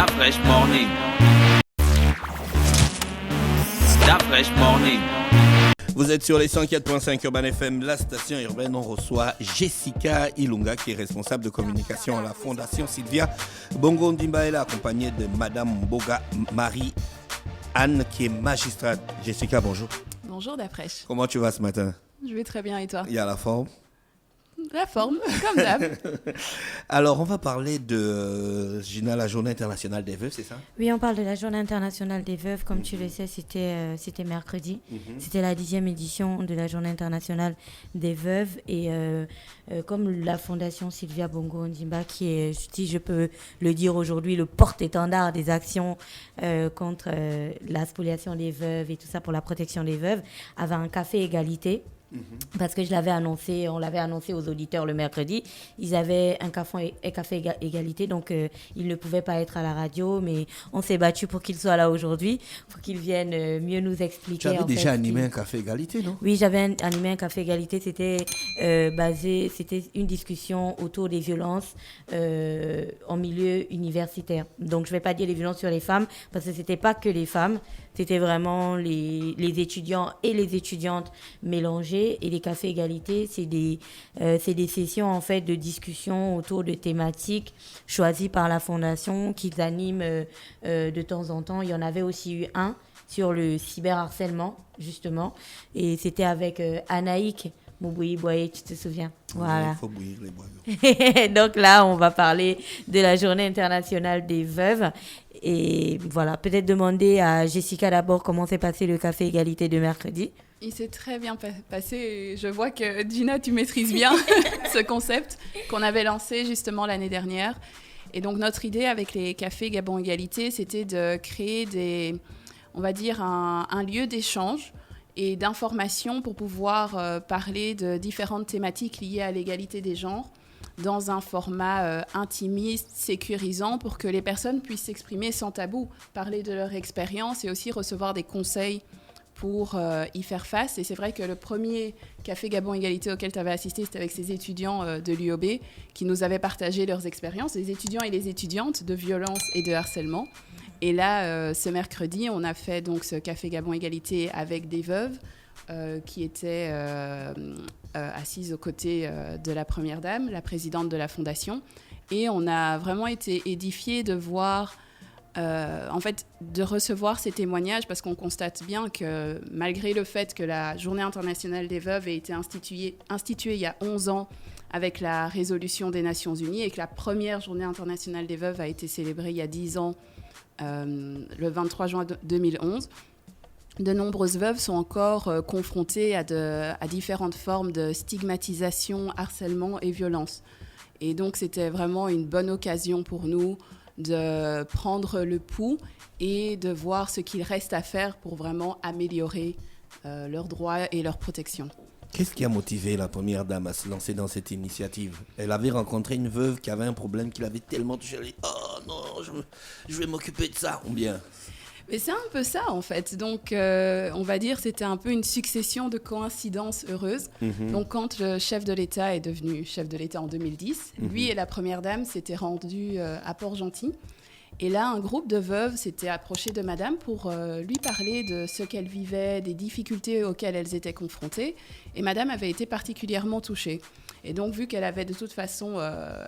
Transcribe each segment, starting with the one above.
Fresh Morning. Fresh Morning. Vous êtes sur les 104.5 Urban FM, la station urbaine. On reçoit Jessica Ilunga, qui est responsable de communication à la Fondation Sylvia Bongo Ondimba. Elle est accompagnée de Madame Mboga Marie-Anne, qui est magistrate. Jessica, bonjour. Bonjour Dafresh. Comment tu vas ce matin? Je vais très bien et toi? Il y a la forme? La forme, comme d'hab. Alors, on va parler Gina, la Journée internationale des veuves, c'est ça? Oui, on parle de la Journée internationale des veuves. Comme tu le sais, c'était mercredi. C'était la 10e édition de la Journée internationale des veuves. Et comme la Fondation Sylvia Bongo Ondimba, qui est, si je peux le dire aujourd'hui, le porte-étendard des actions contre la spoliation des veuves et tout ça pour la protection des veuves, avait un café égalité. Parce que on l'avait annoncé aux auditeurs le mercredi. Ils avaient un café égalité, donc ils ne pouvaient pas être à la radio, mais on s'est battu pour qu'ils soient là aujourd'hui, pour qu'ils viennent mieux nous expliquer. Tu avais déjà animé un café égalité, non? Oui, j'avais animé un café égalité. C'était c'était une discussion autour des violences en milieu universitaire. Donc je ne vais pas dire les violences sur les femmes, parce que c'était pas que les femmes. C'était vraiment les étudiants et les étudiantes mélangés. Et les cafés égalité, c'est des sessions en fait de discussion autour de thématiques choisies par la Fondation qu'ils animent de temps en temps. Il y en avait aussi eu un sur le cyberharcèlement, justement. Et c'était avec Anaïk Moubouyi-Boye, tu te souviens? Voilà. Il faut bouillir les boyaux. Donc là, on va parler de la Journée internationale des veuves. Et voilà, peut-être demander à Jessica d'abord comment s'est passé le café égalité de mercredi. Il s'est très bien passé. Je vois que Gina, tu maîtrises bien ce concept qu'on avait lancé justement l'année dernière. Et donc notre idée avec les cafés Gabon Égalité, c'était de créer on va dire un lieu d'échange et d'information pour pouvoir parler de différentes thématiques liées à l'égalité des genres dans un format intimiste, sécurisant, pour que les personnes puissent s'exprimer sans tabou, parler de leur expérience et aussi recevoir des conseils pour y faire face. Et c'est vrai que le premier Café Gabon Égalité auquel tu avais assisté, c'était avec ces étudiants de l'UOB qui nous avaient partagé leurs expériences, les étudiants et les étudiantes de violence et de harcèlement. Et là, ce mercredi, on a fait donc ce Café Gabon Égalité avec des veuves qui étaient assises aux côtés de la Première Dame, la présidente de la Fondation. Et on a vraiment été édifiés de voir, en fait, de recevoir ces témoignages, parce qu'on constate bien que malgré le fait que la Journée internationale des veuves ait été instituée il y a 11 ans avec la résolution des Nations Unies, et que la première Journée internationale des veuves a été célébrée il y a 10 ans, le 23 juin 2011, de nombreuses veuves sont encore confrontées à différentes formes de stigmatisation, harcèlement et violence. Et donc, c'était vraiment une bonne occasion pour nous de prendre le pouls et de voir ce qu'il reste à faire pour vraiment améliorer leurs droits et leur protection. Qu'est-ce qui a motivé la Première Dame à se lancer dans cette initiative? Elle avait rencontré une veuve qui avait un problème qui l'avait tellement touché. Elle a dit « Oh non, je vais m'occuper de ça » ou bien... Mais c'est un peu ça, en fait. Donc, on va dire c'était un peu une succession de coïncidences heureuses. Donc, quand le chef de l'État est devenu chef de l'État en 2010, lui et la Première Dame s'étaient rendus à Port-Gentil. Et là, un groupe de veuves s'était approché de Madame pour lui parler de ce qu'elle vivait, des difficultés auxquelles elles étaient confrontées. Et Madame avait été particulièrement touchée. Et donc, vu qu'elle avait de toute façon,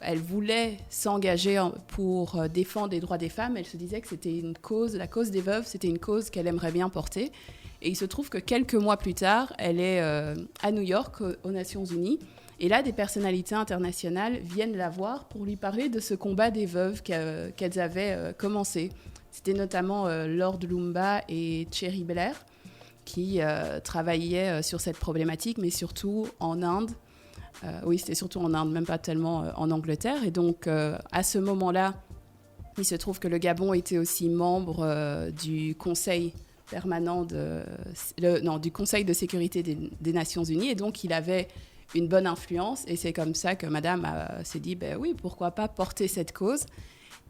elle voulait s'engager pour défendre les droits des femmes, elle se disait que c'était une cause, la cause des veuves, c'était une cause qu'elle aimerait bien porter. Et il se trouve que quelques mois plus tard, elle est à New York, aux Nations Unies. Et là, des personnalités internationales viennent la voir pour lui parler de ce combat des veuves qu'elles avaient commencé. C'était notamment Lord Lumba et Cherry Blair qui travaillaient sur cette problématique, mais surtout en Inde. Oui, c'était surtout en Inde, même pas tellement en Angleterre. Et donc, à ce moment-là, il se trouve que le Gabon était aussi membre du Conseil permanent du Conseil de sécurité des Nations Unies. Et donc, il avait une bonne influence. Et c'est comme ça que Madame s'est dit, ben oui, pourquoi pas porter cette cause.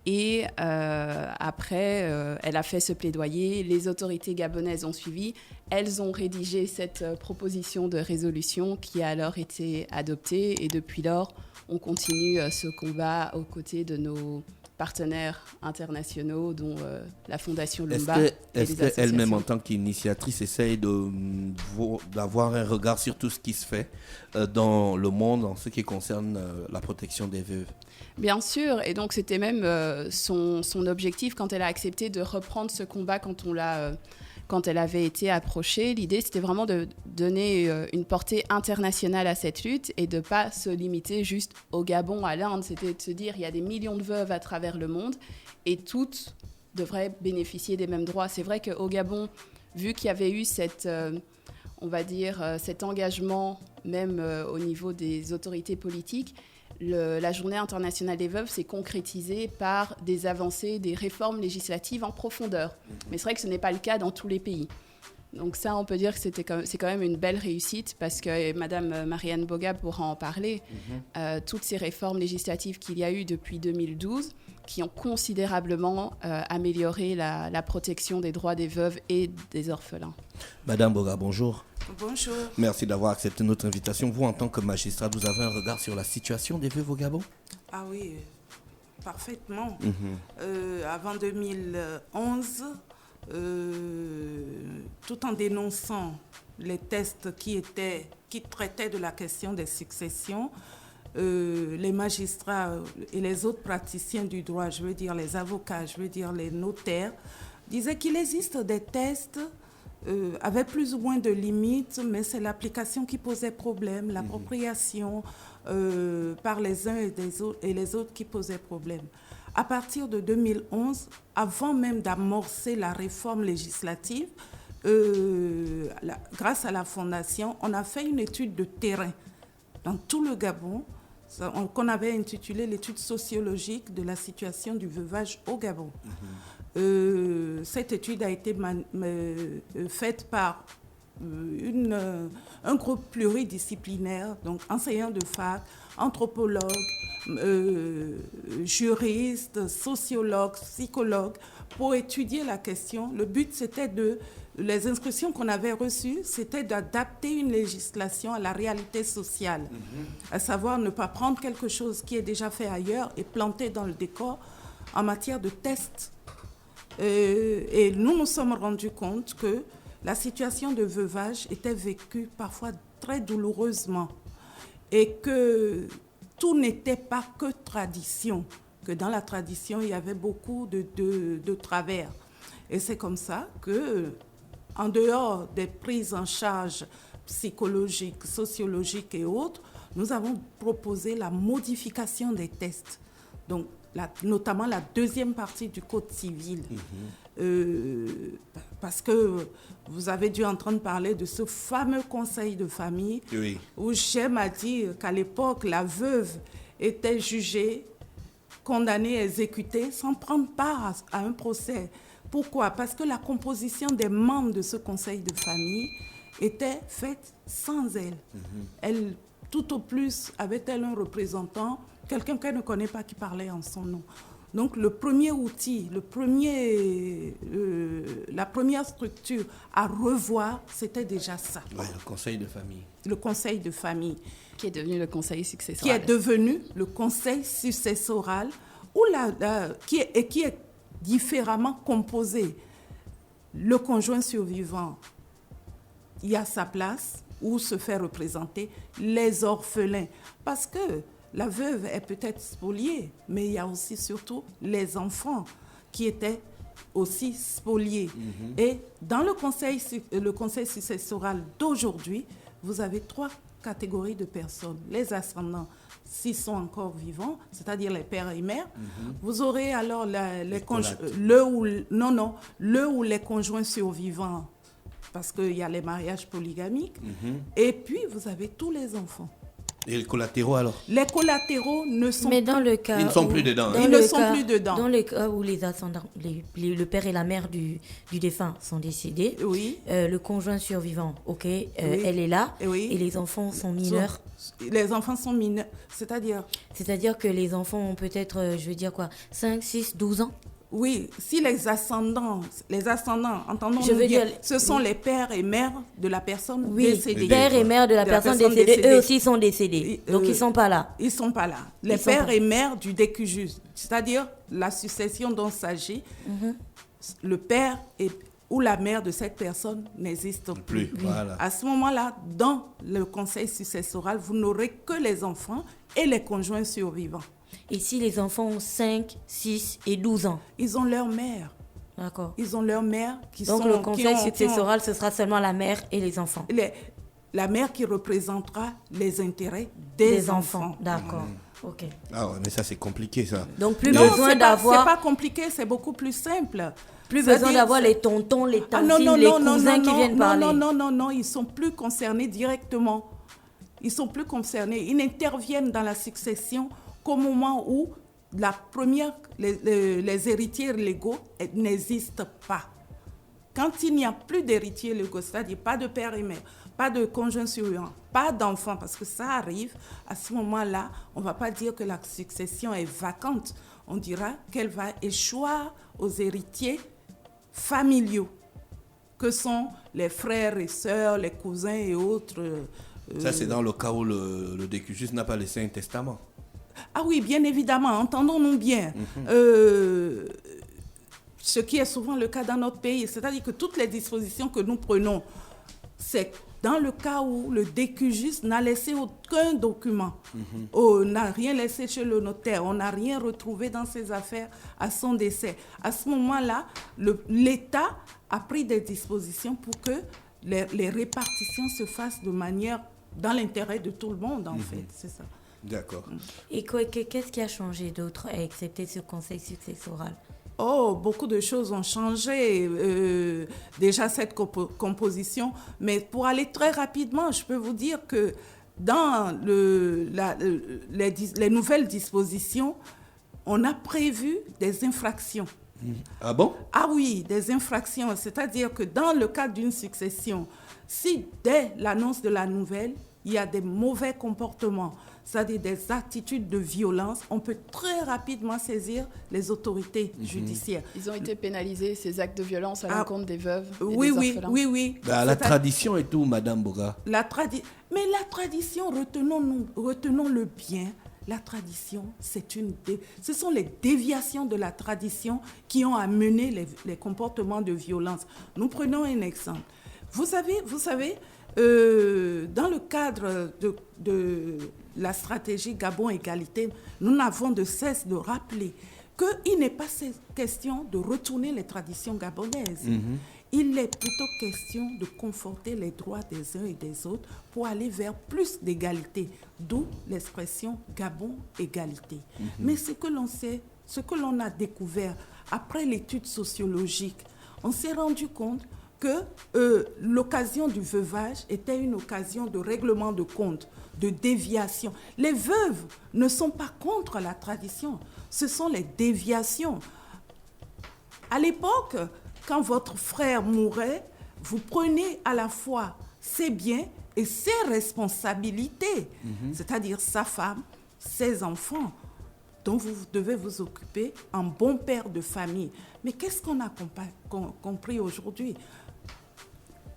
Et après, elle a fait ce plaidoyer. Les autorités gabonaises ont suivi. Elles ont rédigé cette proposition de résolution qui a alors été adoptée. Et depuis lors, on continue ce combat aux côtés de nos partenaires internationaux, dont la Fondation Lumba. Est-ce qu'elle-même, en tant qu'initiatrice, essaye d'avoir un regard sur tout ce qui se fait dans le monde en ce qui concerne la protection des veuves? Bien sûr, et donc c'était même son objectif quand elle a accepté de reprendre ce combat quand elle avait été approchée. L'idée, c'était vraiment de donner une portée internationale à cette lutte et de ne pas se limiter juste au Gabon, à l'Inde. C'était de se dire qu'il y a des millions de veuves à travers le monde et toutes devraient bénéficier des mêmes droits. C'est vrai qu'au Gabon, vu qu'il y avait eu cet engagement, même au niveau des autorités politiques, la Journée internationale des veuves s'est concrétisée par des avancées, des réformes législatives en profondeur. Mais c'est vrai que ce n'est pas le cas dans tous les pays. Donc ça, on peut dire que c'est quand même une belle réussite parce que Madame Marianne Boga pourra en parler. Toutes ces réformes législatives qu'il y a eu depuis 2012 qui ont considérablement amélioré la protection des droits des veuves et des orphelins. Madame Boga, bonjour. Bonjour. Merci d'avoir accepté notre invitation. Vous, en tant que magistrat, vous avez un regard sur la situation des veuves au Gabon? Ah oui, parfaitement. Avant 2011, tout en dénonçant les tests qui traitaient de la question des successions, les magistrats et les autres praticiens du droit, je veux dire les avocats, je veux dire les notaires, disaient qu'il existe des tests avec plus ou moins de limites, mais c'est l'application qui posait problème, l'appropriation par les uns et les autres qui posait problème. À partir de 2011, avant même d'amorcer la réforme législative, grâce à la Fondation, on a fait une étude de terrain dans tout le Gabon, qu'on avait intitulée l'étude sociologique de la situation du veuvage au Gabon. Cette étude a été faite par un groupe pluridisciplinaire, donc enseignants de fac, anthropologues, juristes, sociologues, psychologues, pour étudier la question. Le but, c'était les instructions qu'on avait reçues, c'était d'adapter une législation à la réalité sociale, à savoir ne pas prendre quelque chose qui est déjà fait ailleurs et planter dans le décor en matière de tests. Et nous nous sommes rendus compte que la situation de veuvage était vécue parfois très douloureusement et que tout n'était pas que tradition, que dans la tradition, il y avait beaucoup de travers. Et c'est comme ça que, en dehors des prises en charge psychologiques, sociologiques et autres, nous avons proposé la modification des tests. Donc, notamment la deuxième partie du Code civil. Parce que vous avez dû entendre parler de ce fameux conseil de famille, oui, où j'aime à dire qu'à l'époque, la veuve était jugée, condamnée, exécutée, sans prendre part à un procès. Pourquoi? Parce que la composition des membres de ce conseil de famille était faite sans elle. Elle, tout au plus, avait-elle un représentant, quelqu'un qu'elle ne connaît pas qui parlait en son nom. Donc le premier outil, la première structure à revoir, c'était déjà ça. Ouais, le conseil de famille. Le conseil de famille. Qui est devenu le conseil successoral. Qui est devenu le conseil successoral, qui est différemment composé. Le conjoint survivant, il y a sa place où se fait représenter les orphelins. Parce que la veuve est peut-être spoliée, mais il y a aussi surtout les enfants qui étaient aussi spoliés. Et dans le conseil successoral d'aujourd'hui, vous avez 3 catégories de personnes. Les ascendants, s'ils sont encore vivants, c'est-à-dire les pères et mères. Vous aurez alors le ou les conjoints survivants, parce qu'il y a les mariages polygamiques. Et puis, vous avez tous les enfants. Et les collatéraux alors? Les collatéraux ne sont Mais dans le cas ils ne sont plus dedans. Ils ne sont plus dedans. Dans le cas où les ascendants, le père et la mère du défunt sont décédés, oui. Le conjoint survivant, ok, oui. Elle est là, oui. Et les enfants sont mineurs. Les enfants sont mineurs, c'est-à-dire que les enfants ont peut-être, 5, 6, 12 ans. Oui, si les ascendants, entendons-nous Je veux bien, dire, ce sont les pères et mères de la personne Oui, décédée. père et mère de la personne décédée, eux aussi sont décédés. Donc, ils ne sont pas là. Ils ne sont pas là. Les Ils sont pères pas- et mères du décusus, c'est-à-dire la succession dont il s'agit, le père ou la mère de cette personne n'existe plus. Voilà. À ce moment-là, dans le conseil successoral, vous n'aurez que les enfants et les conjoints survivants. Et si les enfants ont 5, 6 et 12 ans? Ils ont leur mère. D'accord. Ils ont leur mère qui Donc, sont... le qui conseil ont- successoral, ce sera seulement la mère et les enfants. la mère qui représentera les intérêts des enfants. D'accord. Ok. Ah ouais, mais ça, c'est compliqué, ça. Donc, plus Non, besoin c'est d'avoir... pas compliqué, c'est beaucoup plus simple. Plus C'est-à-dire, besoin d'avoir c'est- les tontons, les Ah, tantines, les cousins qui viennent parler. Non, ils sont plus concernés directement. Ils sont plus concernés. Ils n'interviennent dans la succession qu'au moment où les héritiers légaux n'existent pas. Quand il n'y a plus d'héritiers légaux, c'est-à-dire pas de père et mère, pas de conjoint survivant, pas d'enfants, parce que ça arrive, à ce moment-là, on ne va pas dire que la succession est vacante. On dira qu'elle va échoir aux héritiers familiaux, que sont les frères et sœurs, les cousins et autres. Ça, c'est dans le cas où le décusus n'a pas laissé un testament. Ah oui, bien évidemment, entendons-nous bien. Ce qui est souvent le cas dans notre pays, c'est-à-dire que toutes les dispositions que nous prenons, c'est dans le cas où le décusus n'a laissé aucun document, on n'a rien laissé chez le notaire, on n'a rien retrouvé dans ses affaires à son décès. À ce moment-là, l'État a pris des dispositions pour que les répartitions se fassent de manière dans l'intérêt de tout le monde, en fait, c'est ça. D'accord. Et qu'est-ce qui a changé d'autre, excepté ce conseil successoral? Oh, beaucoup de choses ont changé, déjà cette composition. Mais pour aller très rapidement, je peux vous dire que dans les nouvelles dispositions, on a prévu des infractions. Ah bon? Ah oui, des infractions. C'est-à-dire que dans le cadre d'une succession, si dès l'annonce de la nouvelle, il y a des mauvais comportements, c'est-à-dire des attitudes de violence, on peut très rapidement saisir les autorités judiciaires. Ils ont été pénalisés, ces actes de violence à l'encontre des veuves et Oui, des orphelins. oui. Bah, la tradition et tout, Madame Boga. Mais la tradition, retenons-le bien, la tradition, ce sont les déviations de la tradition qui ont amené les comportements de violence. Nous prenons un exemple. Vous savez, dans le cadre de la stratégie Gabon Égalité, nous n'avons de cesse de rappeler qu'il n'est pas question de retourner les traditions gabonaises. Il est plutôt question de conforter les droits des uns et des autres pour aller vers plus d'égalité, d'où l'expression Gabon Égalité. Mais ce que l'on sait, ce que l'on a découvert après l'étude sociologique, on s'est rendu compte que l'occasion du veuvage était une occasion de règlement de compte, de déviation. Les veuves ne sont pas contre la tradition, ce sont les déviations. À l'époque, quand votre frère mourait, vous prenez à la fois ses biens et ses responsabilités, c'est-à-dire sa femme, ses enfants, dont vous devez vous occuper en bon père de famille. Mais qu'est-ce qu'on a compris aujourd'hui ?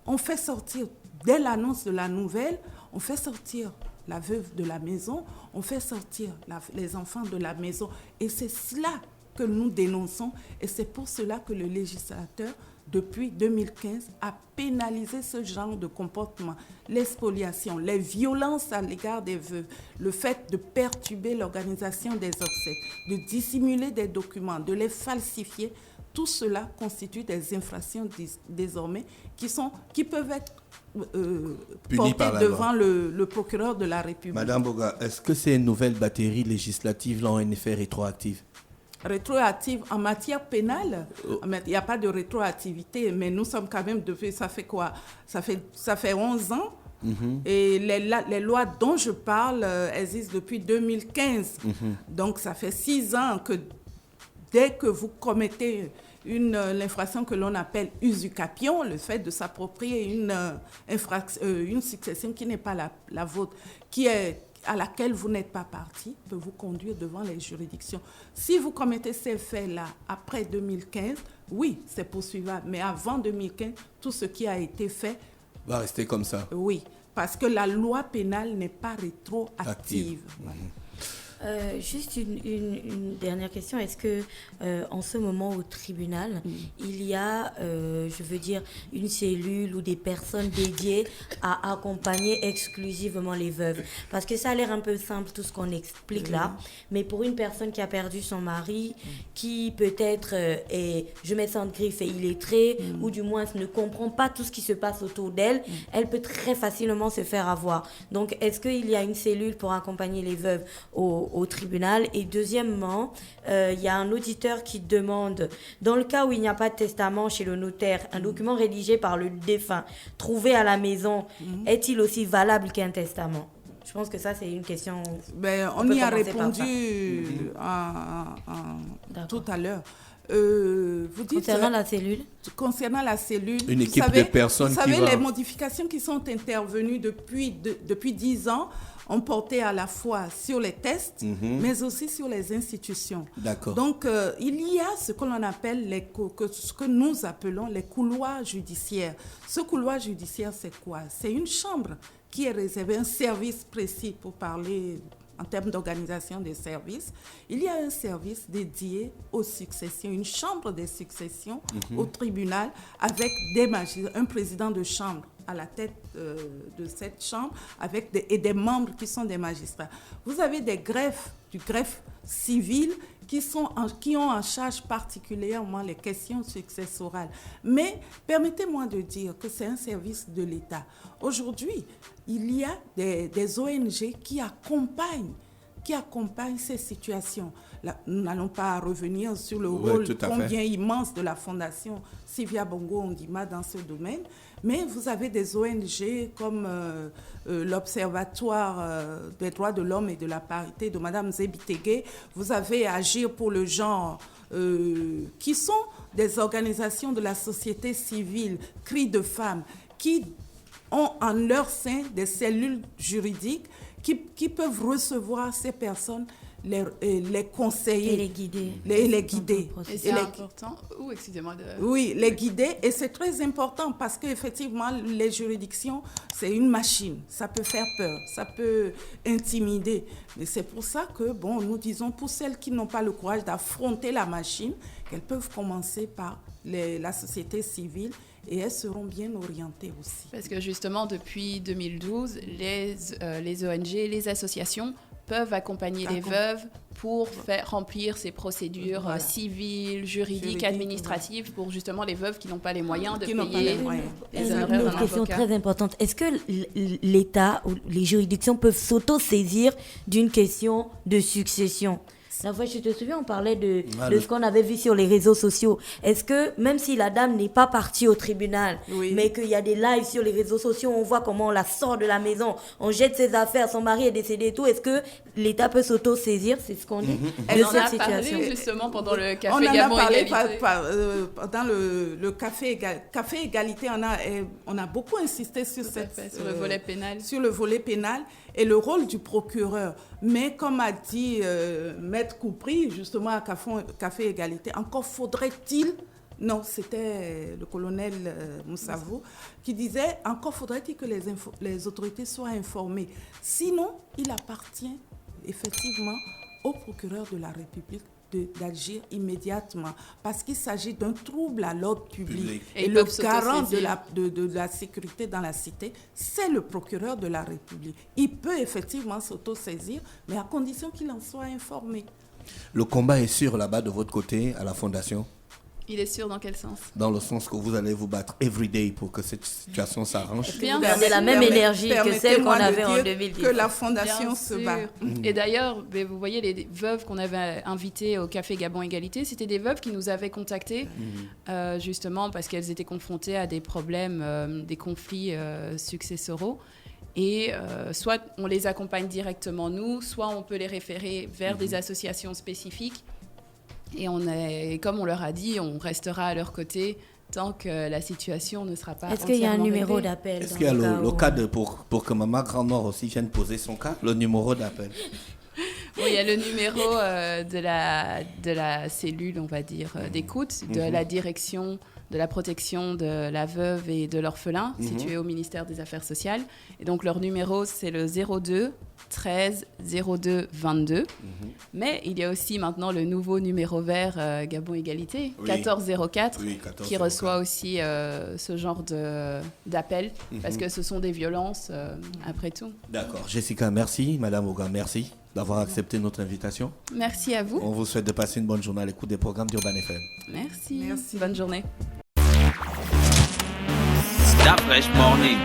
On fait sortir, dès l'annonce de la nouvelle, on fait sortir la veuve de la maison, on fait sortir les enfants de la maison. Et c'est cela que nous dénonçons. Et c'est pour cela que le législateur, depuis 2015, a pénalisé ce genre de comportement. L'expoliation, les violences à l'égard des veuves, le fait de perturber l'organisation des obsèques, de dissimuler des documents, de les falsifier. Tout cela constitue des infractions désormais qui peuvent être portées devant le procureur de la République. Madame Boga, est-ce que ces nouvelles batteries législatives ont un effet rétroactif? Rétroactive en matière pénale, il n'y a pas de rétroactivité, mais nous sommes quand même depuis, ça fait quoi? Ça fait 11 ans. Et les lois dont je parle existent depuis 2015. Donc ça fait 6 ans que dès que vous commettez l'infraction que l'on appelle usucapion, le fait de s'approprier une succession qui n'est pas la vôtre, qui est à laquelle vous n'êtes pas parti peut vous conduire devant les juridictions. Si vous commettez ces faits-là après 2015, oui, c'est poursuivable. Mais avant 2015, tout ce qui a été fait va rester comme ça. Oui, parce que la loi pénale n'est pas rétroactive. Voilà. Juste une dernière question. Est-ce que en ce moment au tribunal, il y a, je veux dire, une cellule ou des personnes dédiées à accompagner exclusivement les veuves? Parce que ça a l'air un peu simple tout ce qu'on explique là, mais pour une personne qui a perdu son mari, qui peut-être est, je mets ça en griffe, et illettrée, ou du moins ne comprend pas tout ce qui se passe autour d'elle, elle peut très facilement se faire avoir. Donc, est-ce qu'il y a une cellule pour accompagner les veuves au tribunal? Et deuxièmement, il y a un auditeur qui demande, dans le cas où il n'y a pas de testament chez le notaire, un document rédigé par le défunt trouvé à la maison, est-il aussi valable qu'un testament? Je pense que ça, c'est une question... on y a répondu tout à l'heure. Vous dites, concernant la cellule, une équipe de personnes vous savez, les modifications qui sont intervenues depuis 10 ans ont porté à la fois sur les tests, mais aussi sur les institutions. D'accord. Donc, il y a ce que l'on appelle, ce que nous appelons les couloirs judiciaires. Ce couloir judiciaire, c'est quoi? C'est une chambre qui est réservée, un service précis pour parler en termes d'organisation des services. Il y a un service dédié aux successions, une chambre des successions au tribunal avec des magistrats, un président de chambre à la tête de cette chambre avec des membres qui sont des magistrats. Vous avez du greffe civil qui ont en charge particulièrement les questions successorales. Mais permettez-moi de dire que c'est un service de l'État. Aujourd'hui, il y a des ONG qui accompagnent ces situations. Là, nous n'allons pas revenir sur le rôle combien immense de la Fondation Sylvia Bongo Ondima dans ce domaine, mais vous avez des ONG comme l'Observatoire des droits de l'homme et de la parité de Mme Zébitege, vous avez Agir pour le genre, qui sont des organisations de la société civile, Cris de femmes, qui ont en leur sein des cellules juridiques qui peuvent recevoir ces personnes, les conseiller. Et les guider. Les guider. Et c'est important. Excusez-moi. Oui, les guider. Et c'est très important parce qu'effectivement, les juridictions, c'est une machine. Ça peut faire peur, ça peut intimider. Mais c'est pour ça que, nous disons, pour celles qui n'ont pas le courage d'affronter la machine, qu'elles peuvent commencer par la société civile. Et elles seront bien orientées aussi. Parce que justement, depuis 2012, les ONG, les associations peuvent accompagner les veuves pour faire remplir ces procédures civiles, juridiques, administratives, pour justement les veuves qui n'ont pas les moyens de payer les honoraires d'un avocat. Une question très importante. Est-ce que l'État ou les juridictions peuvent s'auto-saisir d'une question de succession? La fois, je te souviens, on parlait de ce qu'on avait vu sur les réseaux sociaux. Est-ce que, même si la dame n'est pas partie au tribunal, mais qu'il y a des lives sur les réseaux sociaux, on voit comment on la sort de la maison, on jette ses affaires, son mari est décédé et tout, est-ce que l'État peut s'auto-saisir? C'est ce qu'on dit de cette situation. Parlé justement pendant le Café Gabon Égalité. Pendant le Café Égalité, on a beaucoup insisté sur le volet pénal. Sur le volet pénal et le rôle du procureur. Mais comme a dit Maître Koupri, justement à Café Égalité, encore faudrait-il, non, c'était le colonel Moussavou, qui disait, encore faudrait-il que les autorités soient informées. Sinon, il appartient effectivement au procureur de la République d'agir immédiatement parce qu'il s'agit d'un trouble à l'ordre public. Et le garant de la sécurité dans la cité, c'est le procureur de la République. Il peut effectivement s'auto-saisir, mais à condition qu'il en soit informé. Le combat est sûr là-bas de votre côté, à la Fondation? Il est sûr dans quel sens? Dans le sens que vous allez vous battre every day pour que cette situation s'arrange. Bien, c'est la même énergie que celle qu'on avait en 2010. Que la Fondation se bat. Et d'ailleurs, vous voyez, les veuves qu'on avait invitées au Café Gabon Égalité, c'était des veuves qui nous avaient contactées, justement parce qu'elles étaient confrontées à des problèmes, des conflits successoraux. Et soit on les accompagne directement nous, soit on peut les référer vers des associations spécifiques. Et comme on leur a dit, on restera à leur côté tant que la situation ne sera pas Est-ce qu'il y a un entièrement numéro réglée. d'appel Est-ce dans qu'il y a le où- cas pour que Maman Grand Nord aussi vienne poser son cas, le numéro d'appel? Bon, il y a le numéro de la cellule, on va dire, d'écoute, de la direction de la protection de la veuve et de l'orphelin, situé au ministère des Affaires sociales. Et donc, leur numéro, c'est le 02 13 02 22. Mais il y a aussi maintenant le nouveau numéro vert Gabon Égalité, Oui. 1404, Oui, 14 qui reçoit aussi ce genre d'appel, parce que ce sont des violences, après tout. D'accord. Jessica, merci. Madame Oga, merci d'avoir accepté notre invitation. Merci à vous. On vous souhaite de passer une bonne journée à l'écoute des programmes d'Urban FM. Merci. Merci. Bonne journée. Start Fresh Morning.